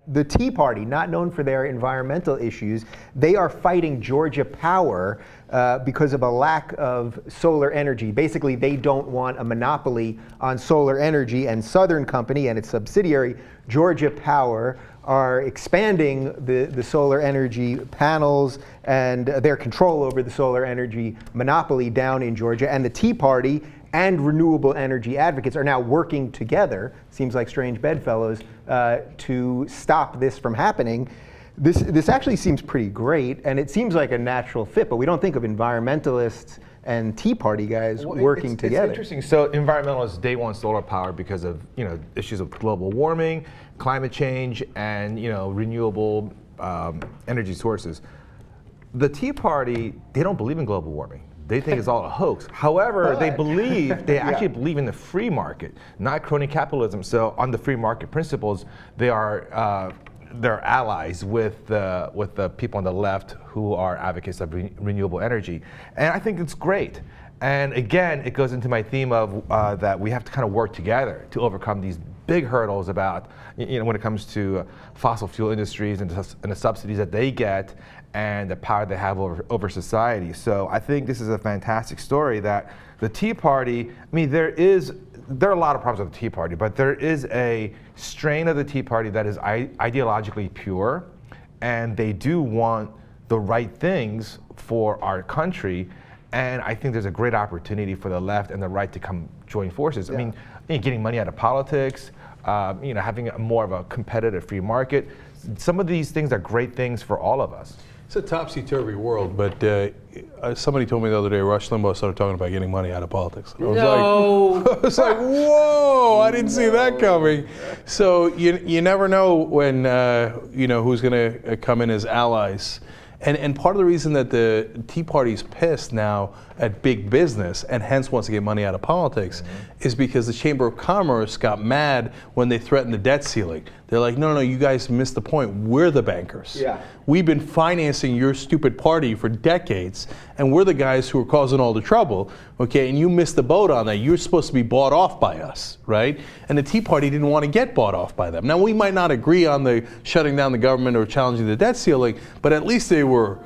The Tea Party, not known for their environmental issues, they are fighting Georgia Power because of a lack of solar energy. Basically, they don't want a monopoly on solar energy, and Southern Company and its subsidiary, Georgia Power, are expanding the solar energy panels and their control over the solar energy monopoly down in Georgia. And the Tea Party and renewable energy advocates are now working together, seems like strange bedfellows, to stop this from happening. This actually seems pretty great, and it seems like a natural fit, but we don't think of environmentalists and Tea Party guys working together. It's interesting. So environmentalists, they want solar power because of issues of global warming, climate change, and renewable energy sources. The Tea Party, they don't believe in global warming. They think it's all a hoax. However, they actually believe in the free market, not crony capitalism. So on the free market principles, they're allies with the people on the left who are advocates of renewable energy. And I think it's great. And again, it goes into my theme of that we have to kind of work together to overcome these big hurdles about, when it comes to fossil fuel industries and the subsidies that they get and the power they have over society. So I think this is a fantastic story that the Tea Party, there are a lot of problems with the Tea Party, but there is a strain of the Tea Party that is ideologically pure, and they do want the right things for our country. And I think there's a great opportunity for the left and the right to come join forces. Yeah. Getting money out of politics, having more of a competitive free market. Some of these things are great things for all of us. It's a topsy-turvy world, but somebody told me the other day Rush Limbaugh started talking about getting money out of politics. I was like, whoa, I didn't see that coming. So you never know when, who's going to come in as allies. And part of the reason that the Tea Party's pissed now at big business and hence wants to get money out of politics is because the Chamber of Commerce got mad when they threatened the debt ceiling. They're like, no, you guys missed the point. We're the bankers. Yeah. We've been financing your stupid party for decades, and we're the guys who are causing all the trouble, okay? And you missed the boat on that. You're supposed to be bought off by us, right? And the Tea Party didn't want to get bought off by them. Now, we might not agree on the shutting down the government or challenging the debt ceiling, but at least they were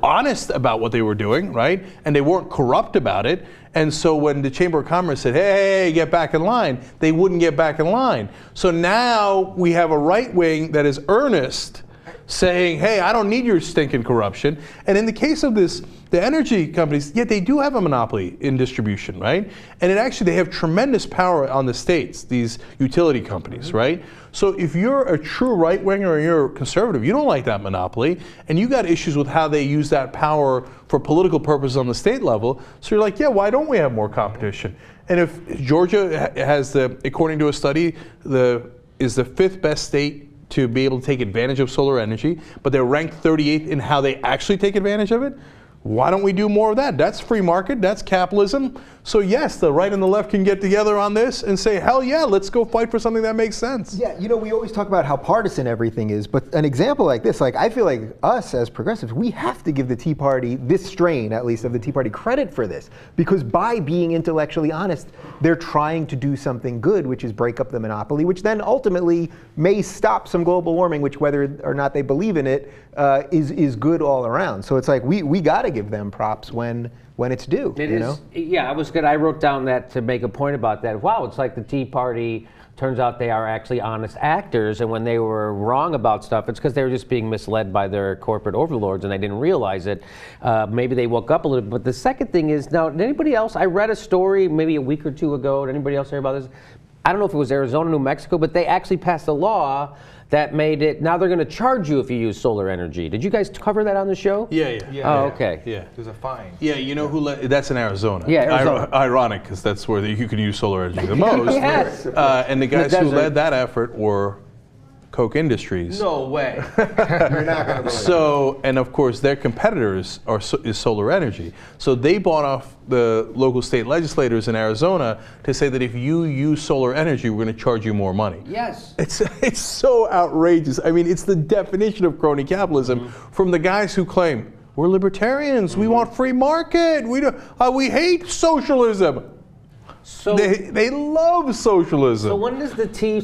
honest about what they were doing, right? And they weren't corrupt about it. And so when the Chamber of Commerce said, hey, get back in line, they wouldn't get back in line. So now we have a right wing that is earnest, saying, hey, I don't need your stinking corruption. And in the case of this, the energy companies, they do have a monopoly in distribution, right? And they have tremendous power on the states, these utility companies, right? So if you're a true right winger or you're a conservative, you don't like that monopoly, and you got issues with how they use that power for political purposes on the state level. So you're like, why don't we have more competition? And if Georgia has according to a study, is the 5th best state to be able to take advantage of solar energy, but they're ranked 38th in how they actually take advantage of it. Why don't we do more of that? That's free market, that's capitalism. So yes, the right and the left can get together on this and say, hell yeah, let's go fight for something that makes sense. Yeah, we always talk about how partisan everything is, but an example like this, I feel like us as progressives, we have to give the Tea Party, this strain at least of the Tea Party, credit for this, because by being intellectually honest, they're trying to do something good, which is break up the monopoly, which then ultimately may stop some global warming, which whether or not they believe in it, is good all around. So it's like we got to give them props when it's due. It is. Yeah, I wrote down that to make a point about that. Wow, it's like the Tea Party, turns out they are actually honest actors, and when they were wrong about stuff, it's because they were just being misled by their corporate overlords and they didn't realize it. Maybe they woke up a little bit. But the second thing is, now, did anybody else, I read a story maybe a week or two ago, did anybody else hear about this? I don't know if it was Arizona, New Mexico, but they actually passed a law that made it, now they're going to charge you if you use solar energy. Did you guys cover that on the show? Yeah. Oh, okay. Yeah. There's a fine. Yeah, that's in Arizona. Yeah, Arizona. Ironic, because that's where you can use solar energy the most. Yes. And the guys who led that effort were Koch Industries. No way. You're not going to believe So, and of course, their competitors is solar energy. So they bought off the local state legislators in Arizona to say that if you use solar energy, we're going to charge you more money. Yes. It's so outrageous. It's the definition of crony capitalism from the guys who claim we're libertarians, we want free market, we hate socialism. So They love socialism. So when does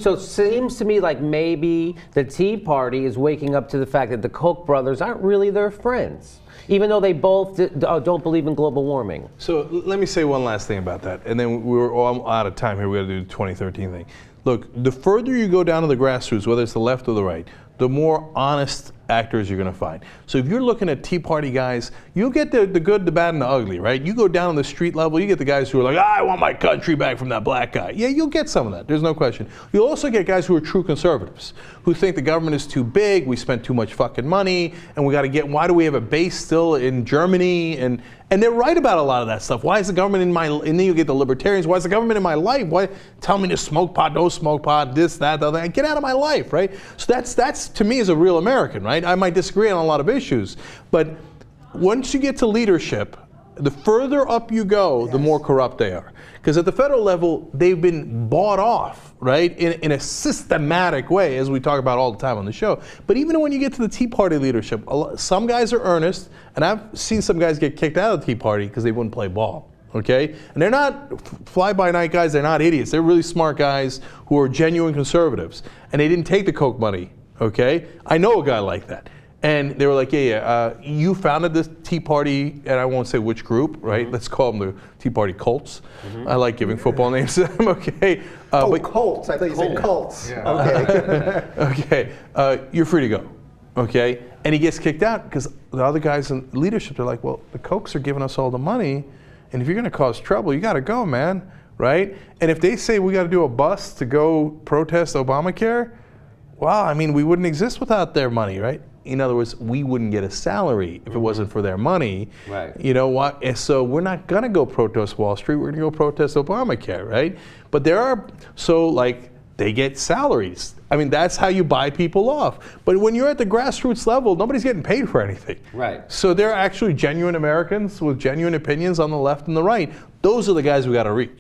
so it seems to me like maybe the Tea Party is waking up to the fact that the Koch brothers aren't really their friends, even though they both don't believe in global warming. So let me say one last thing about that, and then we're all out of time here. We got to do the 2013 thing. Look, the further you go down to the grassroots, whether it's the left or the right, the more honest actors you're going to find. So if you're looking at Tea Party guys, you'll get the good, the bad, and the ugly, right? You go down on the street level, you get the guys who are like, I want my country back from that black guy. Yeah, you'll get some of that. There's no question. You'll also get guys who are true conservatives, who think the government is too big, we spent too much fucking money, and we got to get, why do we have a base still in Germany? And they're right about a lot of that stuff. Why is the government in my, and then you get the libertarians, why is the government in my life? Why tell me to smoke pot, don't smoke pot, this, that, the other. Get out of my life, right? So that's to me, is a real American, right? I might disagree on a lot of issues, but once you get to leadership, the further up you go, the more corrupt they are. Because at the federal level, they've been bought off, right, in a systematic way, as we talk about all the time on the show. But even when you get to the Tea Party leadership, some guys are earnest, and I've seen some guys get kicked out of the Tea Party because they wouldn't play ball. Okay? And they're not fly-by-night guys, they're not idiots. They're really smart guys who are genuine conservatives. And they didn't take the Koch money, okay? I know a guy like that. And they were like, you founded this Tea Party, and I won't say which group, right? Let's call them the Tea Party cults. I like giving football names to them, okay? But cults, I thought you said cults. Yeah. Okay. Okay, you're free to go, okay? And he gets kicked out because the other guys in leadership, they're like, well, the Kochs are giving us all the money, and if you're gonna cause trouble, you gotta go, man, right? And if they say we gotta do a bus to go protest Obamacare, well, I mean, we wouldn't exist without their money, right? In other words, we wouldn't get a salary if it wasn't for their money. Right. You know what? And so we're not going to go protest Wall Street. We're going to go protest Obamacare, right? But they get salaries. I mean, that's how you buy people off. But when you're at the grassroots level, nobody's getting paid for anything. Right. So they're actually genuine Americans with genuine opinions on the left and the right. Those are the guys we got to reach.